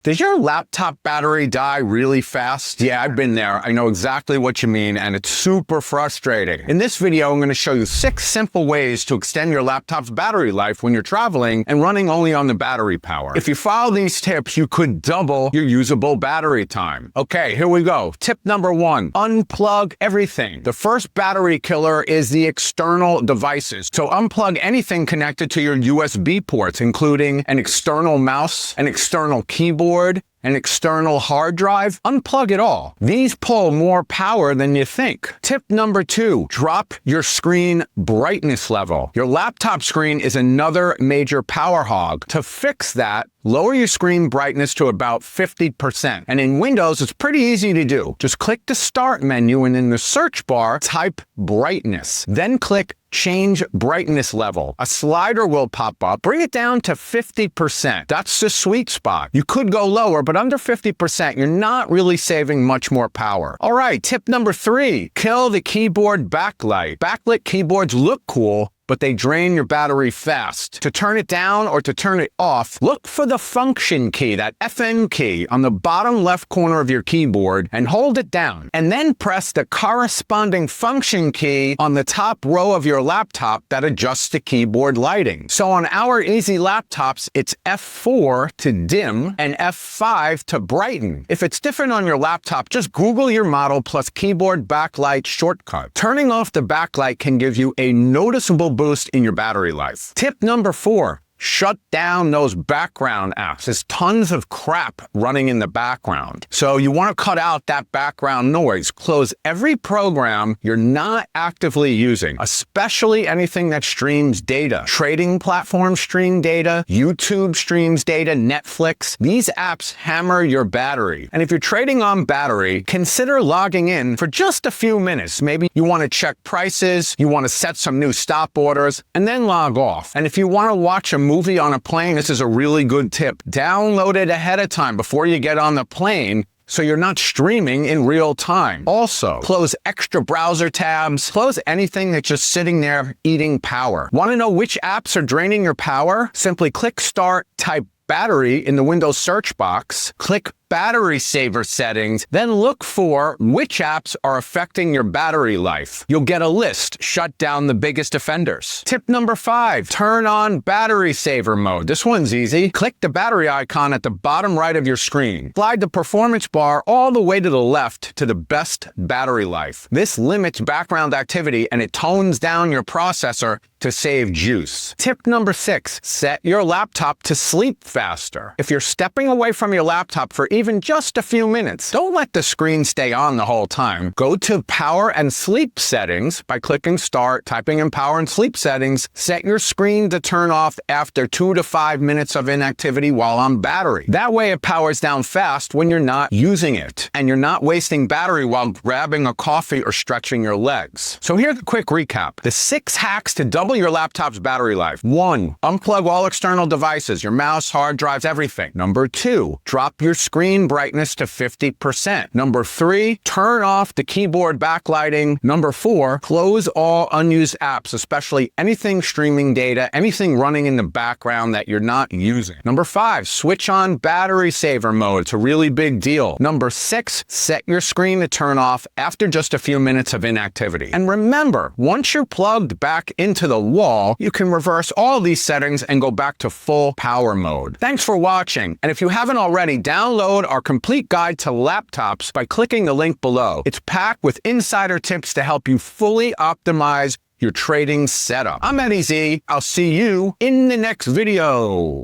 Does your laptop battery die really fast? Yeah, I've been there. I know exactly what you mean, and it's super frustrating. In this video, I'm going to show you 6 simple ways to extend your laptop's battery life when you're traveling and running only on the battery power. If you follow these tips, you could double your usable battery time. Okay, here we go. Tip number 1, unplug everything. The first battery killer is the external devices. So unplug anything connected to your USB ports, including an external mouse, an external keyboard, an external hard drive. Unplug it all. These pull more power than you think. Tip number 2, drop your screen brightness level. Your laptop screen is another major power hog. To fix that, lower your screen brightness to about 50%. And in Windows, it's pretty easy to do. Just click the Start menu and in the search bar, type Brightness. Then click Change Brightness Level. A slider will pop up. Bring it down to 50%. That's the sweet spot. You could go lower, but under 50%, you're not really saving much more power. All right, tip number 3, kill the keyboard backlight. Backlit keyboards look cool, but they drain your battery fast. To turn it down or to turn it off, look for the function key, that FN key, on the bottom left corner of your keyboard and hold it down. And then press the corresponding function key on the top row of your laptop that adjusts the keyboard lighting. So on our easy laptops, it's F4 to dim and F5 to brighten. If it's different on your laptop, just Google your model plus keyboard backlight shortcut. Turning off the backlight can give you a noticeable boost in your battery life. Tip number 4, shut down those background apps. There's tons of crap running in the background. So you want to cut out that background noise. Close every program you're not actively using, especially anything that streams data. Trading platforms stream data, YouTube streams data, Netflix. These apps hammer your battery. And if you're trading on battery, consider logging in for just a few minutes. Maybe you want to check prices, you want to set some new stop orders, and then log off. And if you want to watch a movie on a plane, this is a really good tip. Download it ahead of time before you get on the plane so you're not streaming in real time. Also, close extra browser tabs. Close anything that's just sitting there eating power. Want to know which apps are draining your power? Simply click Start, type Battery in the Windows search box, click Battery Saver Settings, then look for which apps are affecting your battery life. You'll get a list. Shut down the biggest offenders. Tip number 5, turn on Battery Saver mode. This one's easy. Click the battery icon at the bottom right of your screen. Slide the performance bar all the way to the left to the best battery life. This limits background activity and it tones down your processor to save juice. Tip number 6, set your laptop to sleep faster. If you're stepping away from your laptop for even just a few minutes, don't let the screen stay on the whole time. Go to Power and Sleep Settings by clicking Start, typing in Power and Sleep Settings. Set your screen to turn off after 2 to 5 minutes of inactivity while on battery. That way it powers down fast when you're not using it, and you're not wasting battery while grabbing a coffee or stretching your legs. So here's a quick recap. The 6 hacks to double your laptop's battery life. 1, unplug all external devices, your mouse, hard drives, everything. Number 2, drop your screen brightness to 50%. Number 3, turn off the keyboard backlighting. Number 4, close all unused apps, especially anything streaming data, anything running in the background that you're not using. Number 5, switch on battery saver mode. It's a really big deal. Number 6, set your screen to turn off after just a few minutes of inactivity. And remember, once you're plugged back into the wall, you can reverse all these settings and go back to full power mode. Thanks for watching. And if you haven't already, download our complete guide to laptops by clicking the link below. It's packed with insider tips to help you fully optimize your trading setup. I'm Eddie Z. I'll see you in the next video.